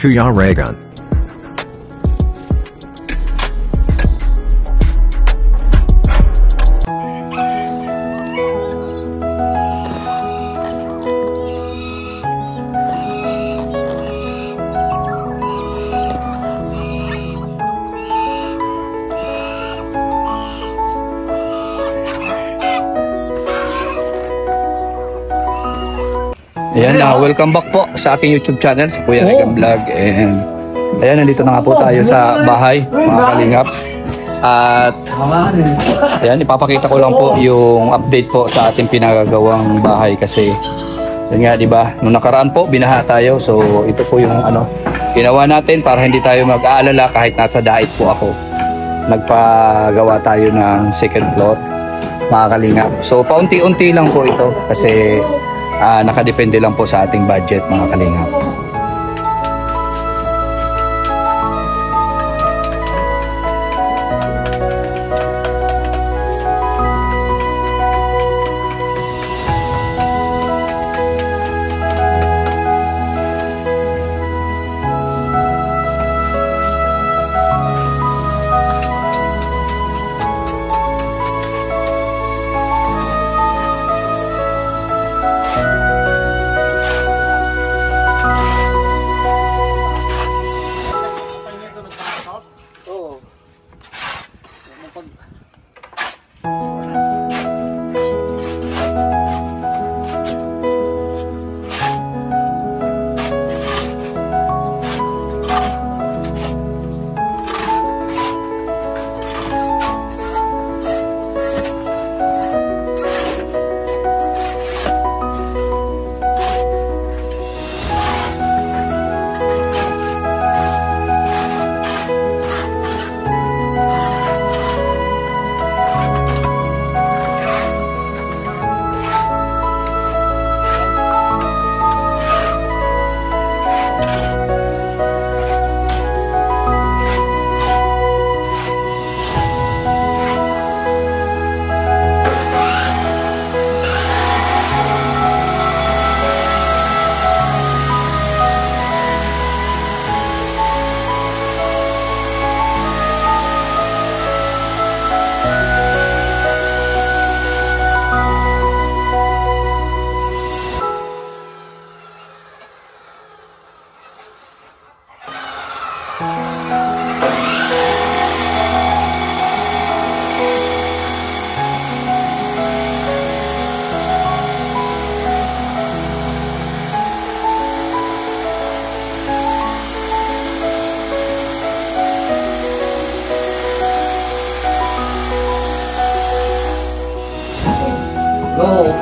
Kuya Raygun. Ayan, welcome back po sa aking YouTube channel, sa Kuya Raygun Vlog. And ayan, nandito na nga po tayo sa bahay, mga kalingap. At ayan, ipapakita ko lang po yung update po sa ating pinagagawang bahay. Kasi yun nga, diba, nung nakaraan po binaha tayo. So ito po yung ginawa natin para hindi tayo mag-aalala kahit nasa dait po ako. Nagpagawa tayo ng second floor, mga kalingap. So paunti-unti lang po ito kasi nakadepende lang po sa ating budget, mga kalingap.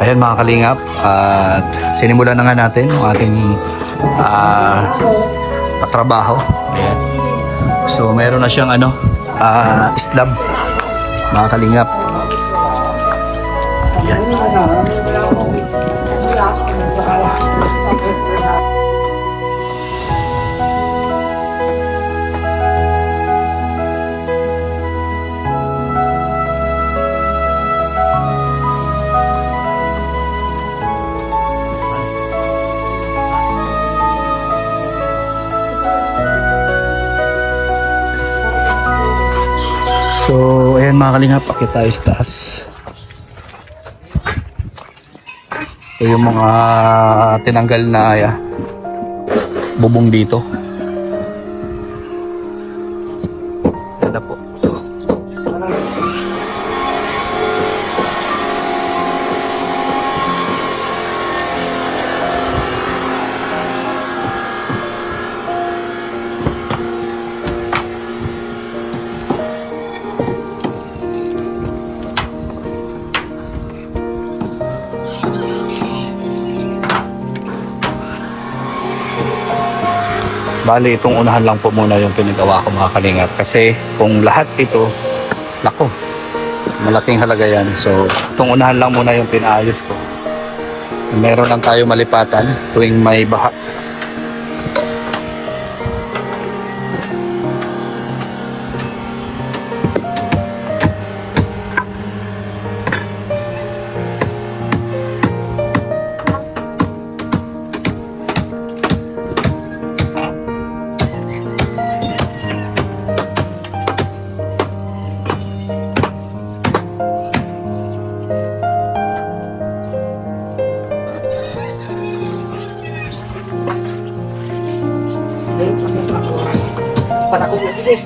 Ayan, mga kalingap, at sinimulan na nga natin yung ating patrabaho. Ayan. So meron na siyang slab, mga kalingap. Ayan. So, ayan, mga kalingap, pakita tayo sa taas. Ito yung mga tinanggal na bubong dito. Ayan na po. Bali, itong unahan lang po muna yung pinagawa ko, mga kalingap. Kasi kung lahat ito, nako, malaking halaga yan. So, itong unahan lang muna yung pinaayos ko. Meron lang tayo malipatan tuwing may baha. panakot lagi deh.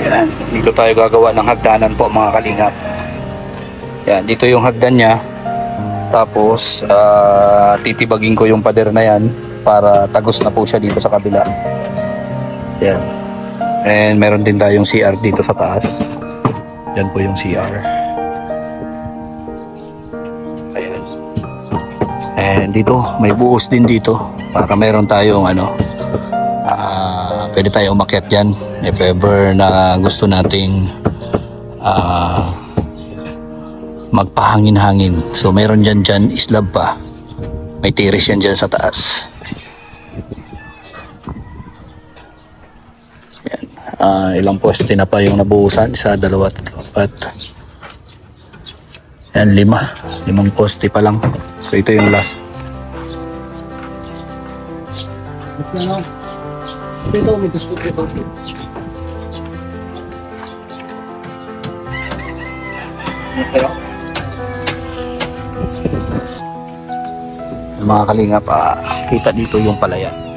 Yan, dito tayo gagawa ng hagdanan po mga kalingap. Yan, dito yung hagdan niya. Tapos titibagin ko yung pader na yan para tagos na po siya dito sa kabila. Yan. And meron din tayong CR dito sa taas. Yan po yung CR. Ayan. And dito may buhos din dito para meron tayong pwede tayo umakyat dyan if ever na gusto nating magpahangin-hangin. So meron dyan slab pa, may tiris yan dyan sa taas. Yan. Ilang poste na pa yung nabuhusan, 1, 2, 3, 4. Yan, 5 poste pa lang. So ito yung last. Ito, may biscuit ito. Mga kalingap, kita dito yung palayan.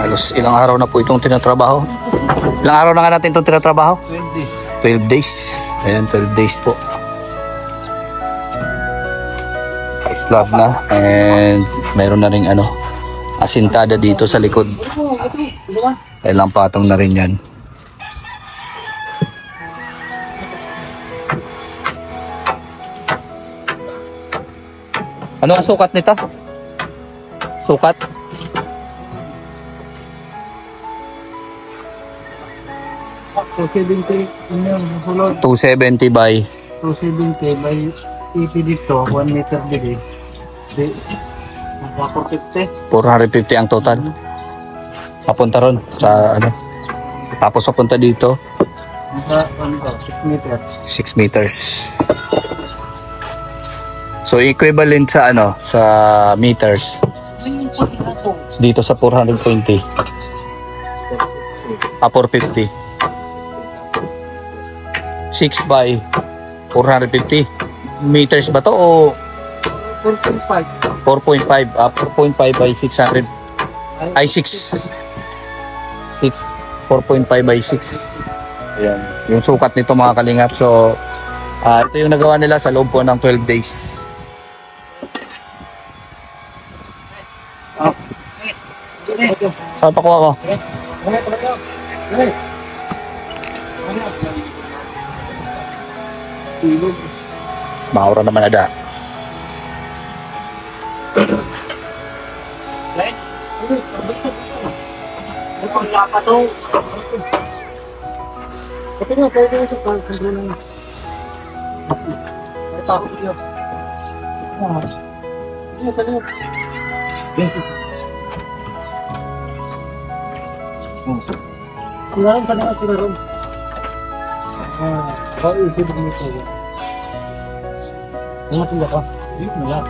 Halos ilang araw na po itong tinatrabaho. Ilang araw na nga natin itong tinatrabaho? 12 days. 12 days. Ayan, 12 days po. Slab na. And mayroon na rin asintada dito sa likod. Kailang patong na rin yan. Ano ang sukat nito? Sukat? 270 yung sulod. 270 by 270 by 80 dito, 1 meter dito. Di, nasa 450. 450 ang total. Papunta ron sa Tapos papunta dito Nasa 6 meters. 6 meters. So equivalent sa sa meters dito sa 420. 450. 6 by 450 meters ba to o 4.5. 4.5 4.5 by 600 ay 6 4.5 by 6. Ayan yung sukat nito mga kalingap. So ito yung nagawa nila sa loob po ng 12 days. Saan pakuha ko? Maura naman ada. Tapi nga, pwede nga sa pagkandro ng... May takot niya. Hindi, sa liyo. Sinaran ka na nga, sinaran. Isip mo sa'yo. Ano sila ka? Hindi mo yan.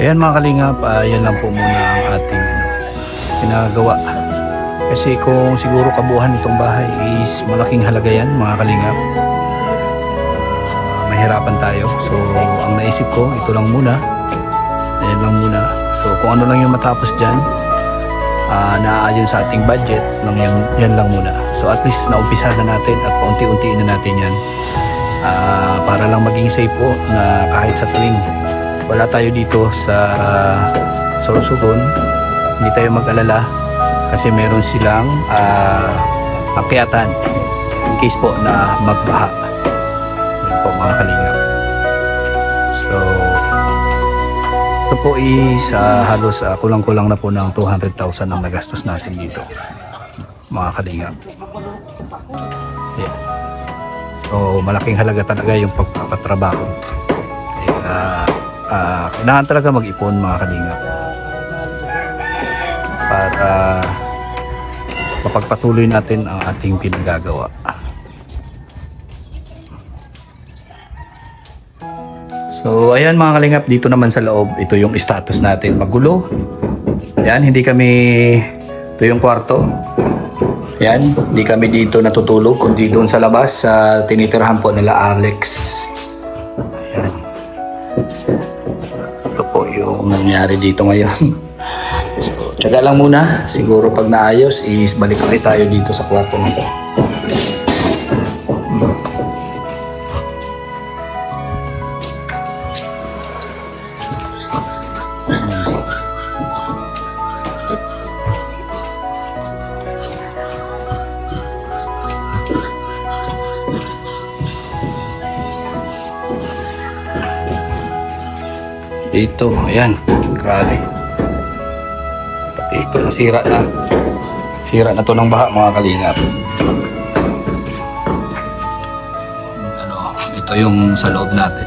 ayan mga kalingap, yan lang po muna ang ating ginagawa. Kasi kung siguro kabuuan itong bahay is malaking halaga yan mga kalingap. Mahirapan tayo. So ang naisip ko, ito lang muna. Ayan lang muna. So kung ano lang yung matapos dyan, naaayon sa ating budget lang yan lang muna. So at least naumpisa na natin at paunti-untiin na natin yan. Para lang maging safe po na kahit sa tuwing wala tayo dito sa Sorsogon, hindi tayo mag-alala kasi meron silang akyatan in case po na magbaha. Yan po mga kalingap. So ito po is halos kulang-kulang na po ng 200,000 ang nagastos natin dito mga kalingap. Yeah. So malaking halaga talaga yung pagpapatrabaho. Kailangan talaga mag-ipon mga kalingap para mapagpatuloy natin ang ating pinagagawa. So ayan mga kalingap, dito naman sa loob, ito yung status natin, magulo. Ayan, ito yung kwarto. Ayan, hindi kami dito natutulog kundi doon sa labas sa tinitirahan po nila Alex. Ayan. Ito po yung nangyari dito ngayon. So, tiyaga lang muna. Siguro pag naayos is balik ulit tayo dito sa kwarto na to. Ito, ayan, grabe. Pati ito, nasira na. Sira na to ng baha mga kalingap. Ito yung sa loob natin.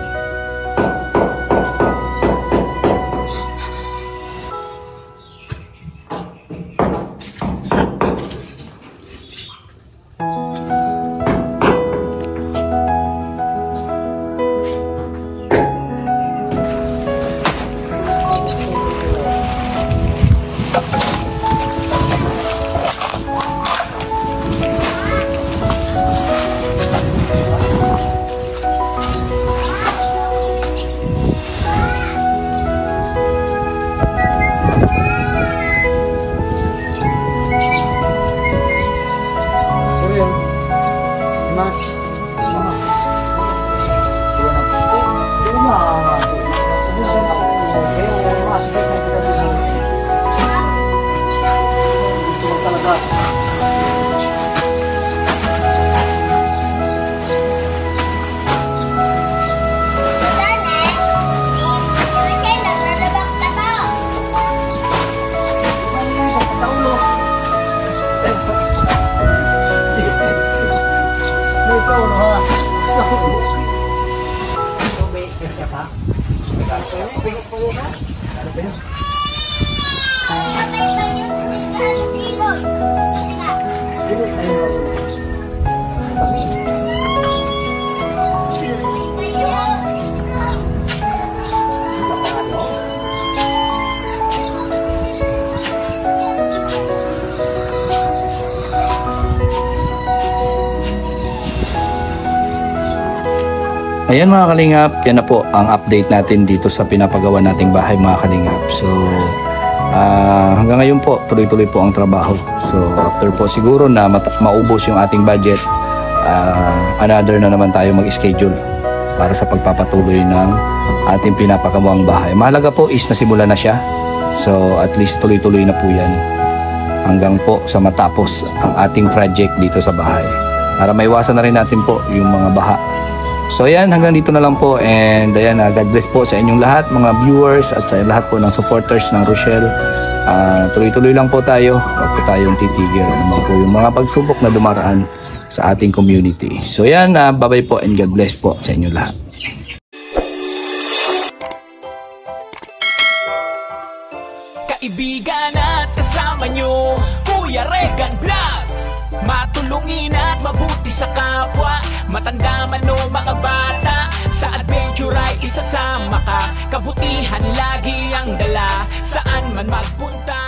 Ayan mga kalingap, yan na po ang update natin dito sa pinapagawa nating bahay mga kalingap. So hanggang ngayon po, tuloy-tuloy po ang trabaho. So after po siguro na maubos yung ating budget, another na naman tayo mag-schedule para sa pagpapatuloy ng ating pinapagawang bahay. Mahalaga po is nasimula na siya. So at least tuloy-tuloy na po yan hanggang po sa matapos ang ating project dito sa bahay. Para maiwasan na rin natin po yung mga baha. So ayan, hanggang dito na lang po, and ayan, God bless po sa inyong lahat mga viewers at sa lahat po ng supporters ng Rochelle. Tuloy-tuloy lang po tayo, huwag po tayong titigil naman po yung mga pagsubok na dumaraan sa ating community. So ayan, bye-bye po and God bless po sa inyong lahat. Kaibigan at kasama nyo, Kuya Regan Vlog. Matulungin at mabuti sa kapwa, matanda man o mga bata, sa adventure ay isasama ka. kabutihan lagi ang dala, saan man magpunta